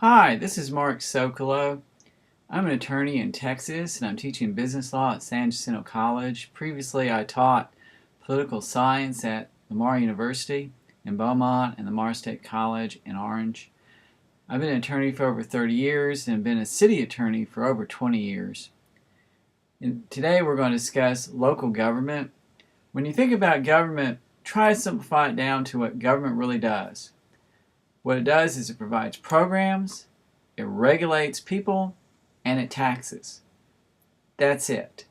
Hi, this is Mark Sokolow. I'm an attorney in Texas and I'm teaching business law at San Jacinto College. Previously, I taught political science at Lamar University in Beaumont and Lamar State College in Orange. I've been an attorney for over 30 years and been a city attorney for over 20 years. And today we're going to discuss local government. When you think about government, try to simplify it down to what government really does. What it does is it provides programs, it regulates people, and it taxes. That's it.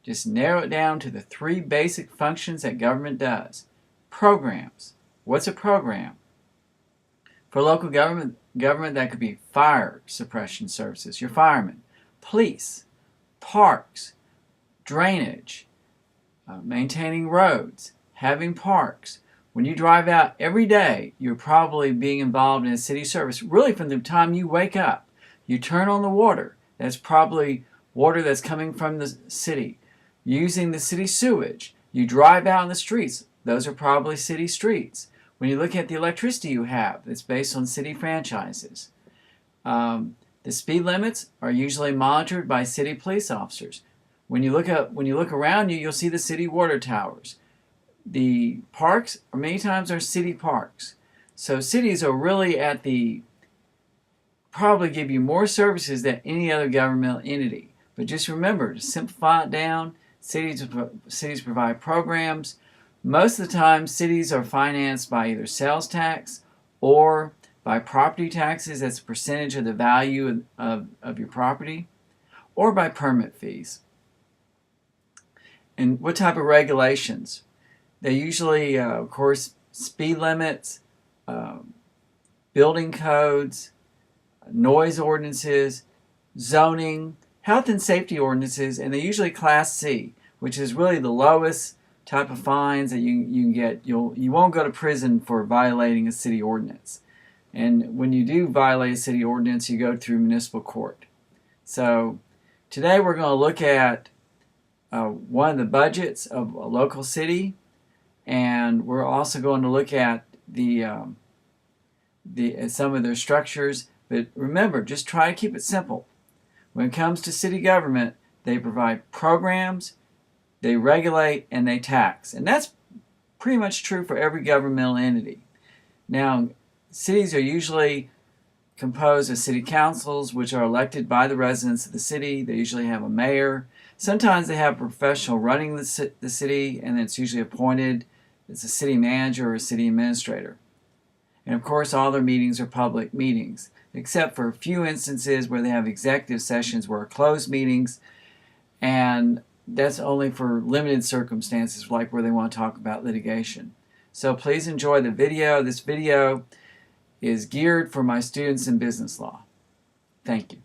Just narrow it down to the three basic functions that government does. Programs. What's a program? For local government that could be fire suppression services, your firemen, police, parks, drainage, maintaining roads, having parks. When you drive out every day, you're probably being involved in a city service. Really, from the time you wake up, you turn on the water. That's probably water that's coming from the city. Using the city sewage. You drive out in the streets. Those are probably city streets. When you look at the electricity you have, it's based on city franchises. The speed limits are usually monitored by city police officers. When you look around you, you'll see the city water towers. The parks many times are city parks. So cities are really probably give you more services than any other governmental entity. But just remember, to simplify it down, cities provide programs. Most of the time, cities are financed by either sales tax or by property taxes. That's a percentage of the value of your property, or by permit fees. And what type of regulations? They usually, of course, speed limits, building codes, noise ordinances, zoning, health and safety ordinances, and they're usually Class C, which is really the lowest type of fines that you can get. You won't go to prison for violating a city ordinance. And when you do violate a city ordinance, you go through municipal court. So today we're going to look at one of the budgets of a local city. And we're also going to look at some of their structures. But remember, just try to keep it simple. When it comes to city government, they provide programs, they regulate, and they tax. And that's pretty much true for every governmental entity. Now, cities are usually composed of city councils, which are elected by the residents of the city. They usually have a mayor. Sometimes they have a professional running the city, and it's usually appointed. It's a city manager or a city administrator. And of course, all their meetings are public meetings, except for a few instances where they have executive sessions where are closed meetings, and that's only for limited circumstances, like where they want to talk about litigation. So please enjoy the video. This video is geared for my students in business law. Thank you.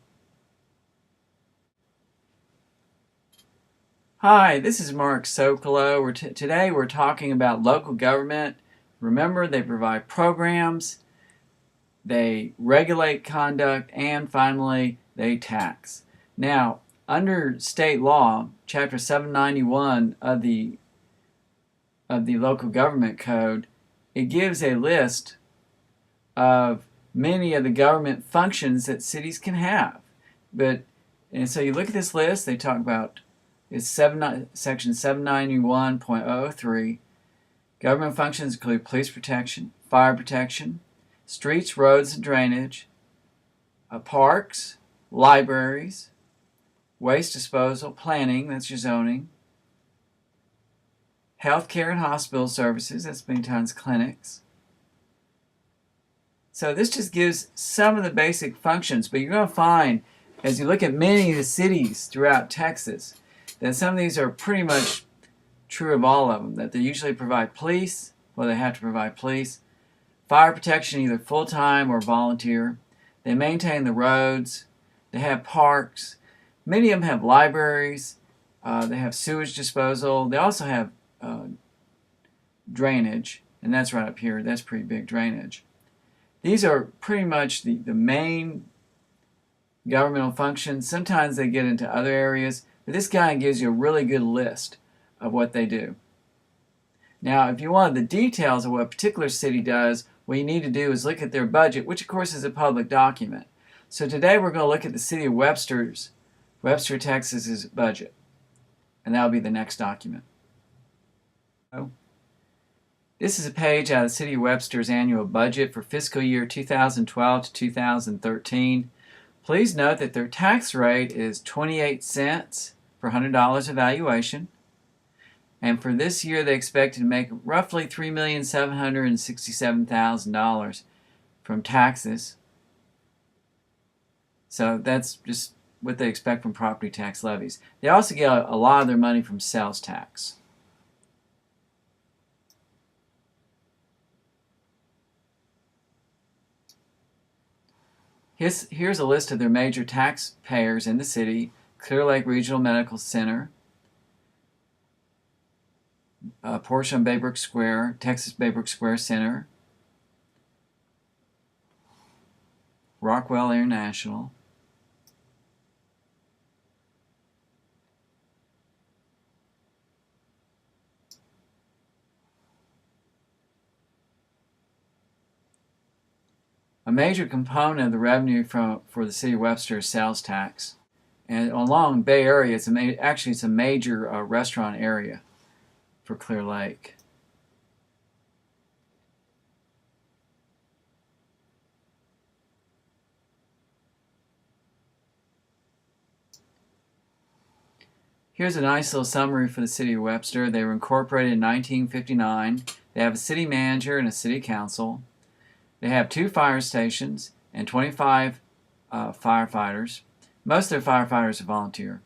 Hi, this is Mark Sokolow. Today we're talking about local government. Remember, they provide programs, they regulate conduct, and finally, they tax. Now, under state law, Chapter 791 of the Local Government Code, it gives a list of many of the government functions that cities can have. And so you look at this list, they talk about it's Section 791.003. Government functions include police protection, fire protection, streets, roads, and drainage, parks, libraries, waste disposal, planning, that's your zoning, healthcare and hospital services, that's many times clinics. So this just gives some of the basic functions, but you're going to find, as you look at many of the cities throughout Texas, that some of these are pretty much true of all of them, that they usually provide police, well, they have to provide police, fire protection, either full-time or volunteer. They maintain the roads. They have parks. Many of them have libraries. They have sewage disposal. They also have drainage, and that's right up here. That's pretty big drainage. These are pretty much the main governmental functions. Sometimes they get into other areas, but this guy gives you a really good list of what they do. Now, if you want the details of what a particular city does, what you need to do is look at their budget, which of course is a public document. So today we're going to look at the city of Webster, Texas's budget, and that'll be the next document. This is a page out of the city of Webster's annual budget for fiscal year 2012 to 2013. Please note that their tax rate is 28 cents per $100 of valuation. And for this year, they expect to make roughly $3,767,000 from taxes. So that's just what they expect from property tax levies. They also get a lot of their money from sales tax. Here's a list of their major taxpayers in the city: Clear Lake Regional Medical Center, a portion of Baybrook Square, Texas Baybrook Square Center, Rockwell International, a major component of the revenue for the city of Webster is sales tax. And along Bay Area, it's a major restaurant area for Clear Lake. Here's a nice little summary for the city of Webster. They were incorporated in 1959. They have a city manager and a city council. They have 2 fire stations and 25 firefighters. Most of their firefighters are volunteer.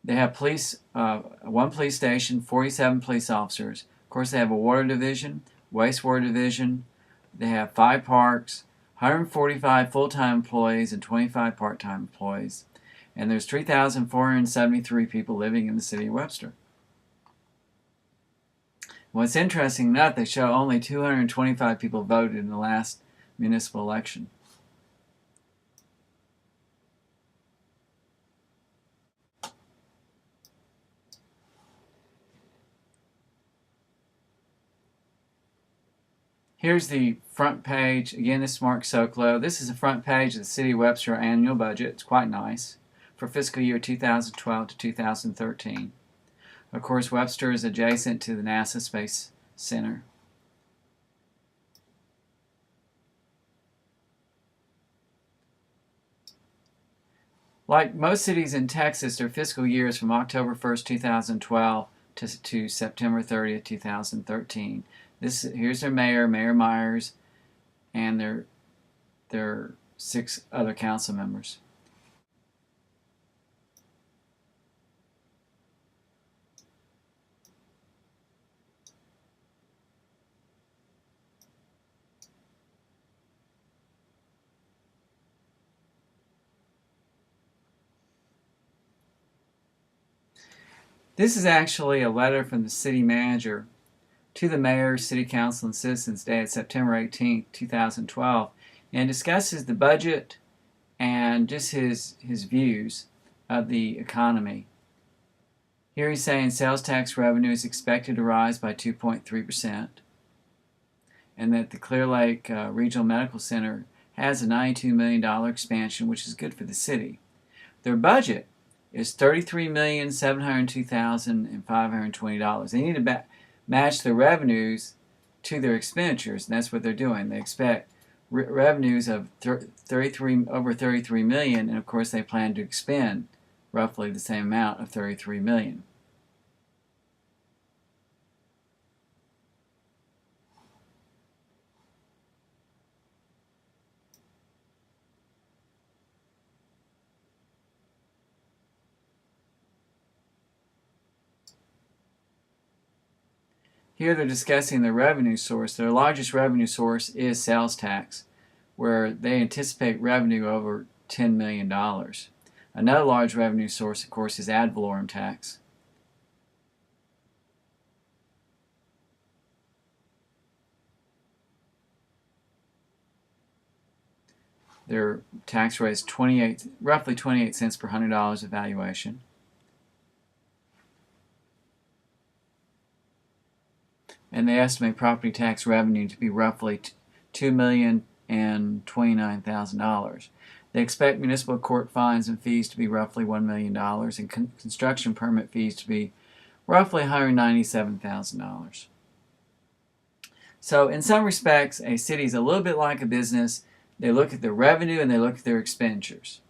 They have 1 police station, 47 police officers. Of course, they have a water division, wastewater division. They have 5 parks, 145 full-time employees and 25 part-time employees. And there's 3,473 people living in the city of Webster. What's interesting enough, they show only 225 people voted in the last municipal election. Here's the front page. Again, this is Mark Sokolow. This is the front page of the City of Webster annual budget. It's quite nice for fiscal year 2012 to 2013. Of course, Webster is adjacent to the NASA Space Center. Like most cities in Texas, their fiscal year is from October 1st, 2012 to September 30th, 2013. Here's their mayor, Mayor Myers, and their 6 other council members. This is actually a letter from the city manager to the mayor, city council, and citizens dated September 18, 2012, and discusses the budget and just his views of the economy. Here he's saying sales tax revenue is expected to rise by 2.3%, and that the Clear Lake Regional Medical Center has a $92 million expansion, which is good for the city. Their budget is $33,702,520. They need to match their revenues to their expenditures, and that's what they're doing. They expect revenues of over $33 million, and of course they plan to expend roughly the same amount of $33 million. Here they're discussing their revenue source. Their largest revenue source is sales tax, where they anticipate revenue over $10 million. Another large revenue source, of course, is ad valorem tax. Their tax rate is roughly 28 cents per $100 of valuation. And they estimate property tax revenue to be roughly $2,029,000. They expect municipal court fines and fees to be roughly $1 million and construction permit fees to be roughly $197,000. So in some respects, a city is a little bit like a business. They look at their revenue and they look at their expenditures.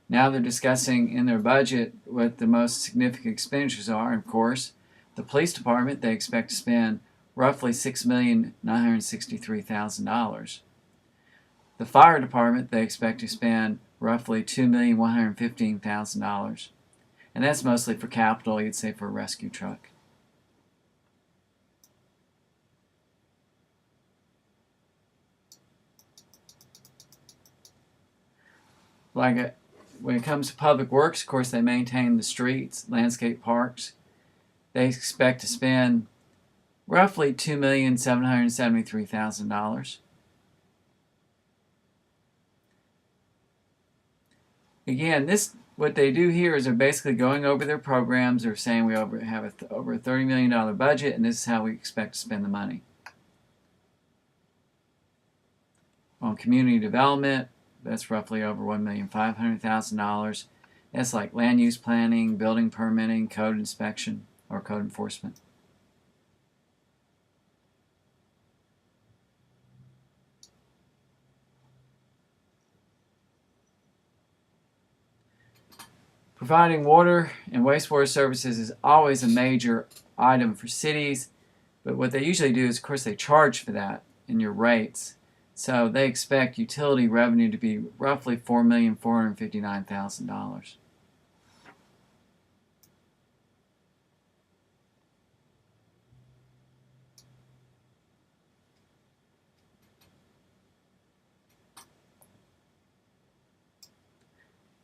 Now they're discussing in their budget what the most significant expenditures are. Of course, the police department, they expect to spend roughly $6,963,000. The fire department, they expect to spend roughly $2,115,000. And that's mostly for capital, you'd say, for a rescue truck. When it comes to public works, of course, they maintain the streets, landscape parks. They expect to spend roughly $2,773,000. Again, what they do here is they're basically going over their programs. They're saying we have over a $30 million budget, and this is how we expect to spend the money. On community development, that's roughly over $1,500,000. That's like land use planning, building permitting, code inspection, or code enforcement. Providing water and wastewater services is always a major item for cities, but what they usually do is, of course, they charge for that in your rates. So they expect utility revenue to be roughly $4,459,000.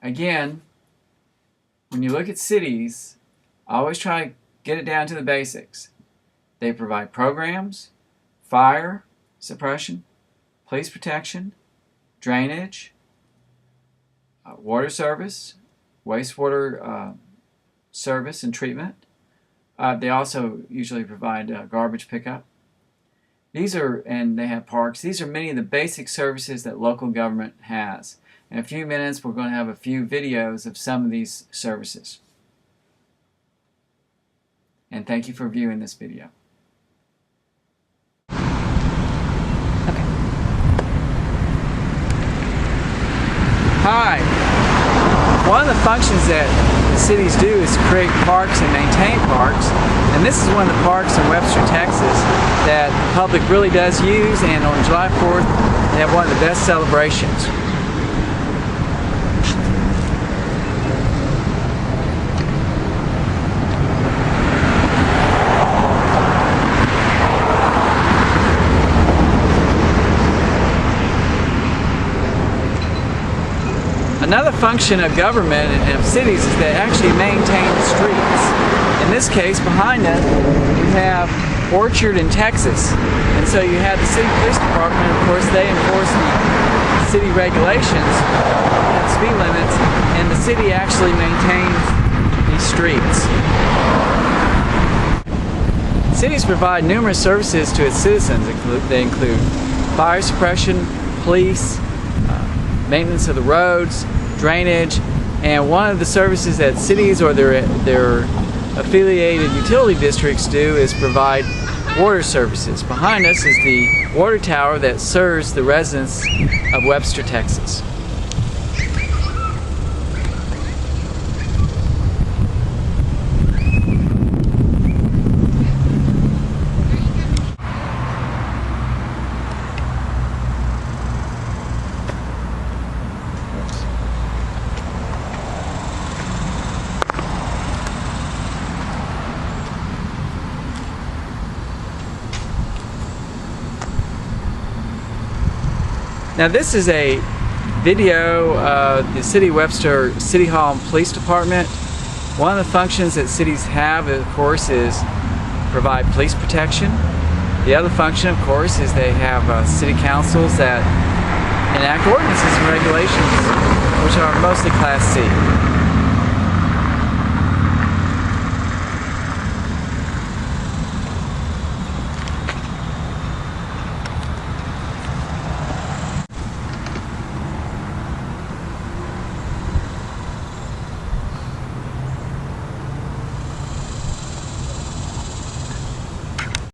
Again, when you look at cities, always try to get it down to the basics. They provide programs, fire suppression, police protection, drainage, water service, wastewater service and treatment. They also usually provide garbage pickup. And they have parks. These are many of the basic services that local government has. In a few minutes, we're going to have a few videos of some of these services. And thank you for viewing this video. Okay. Hi. One of the functions that the cities do is to create parks and maintain parks. And this is one of the parks in Webster, Texas that the public really does use. And on July 4th, they have one of the best celebrations. Another function of government and of cities is they actually maintain the streets. In this case, behind us, we have Orchard in Texas. And so you have the city police department, of course, they enforce the city regulations and speed limits, and the city actually maintains these streets. Cities provide numerous services to its citizens. They include fire suppression, police, maintenance of the roads, drainage, and one of the services that cities or their affiliated utility districts do is provide water services. Behind us is the water tower that serves the residents of Webster, Texas. Now this is a video of the City of Webster City Hall and Police Department. One of the functions that cities have, of course, is provide police protection. The other function, of course, is they have city councils that enact ordinances and regulations, which are mostly Class C.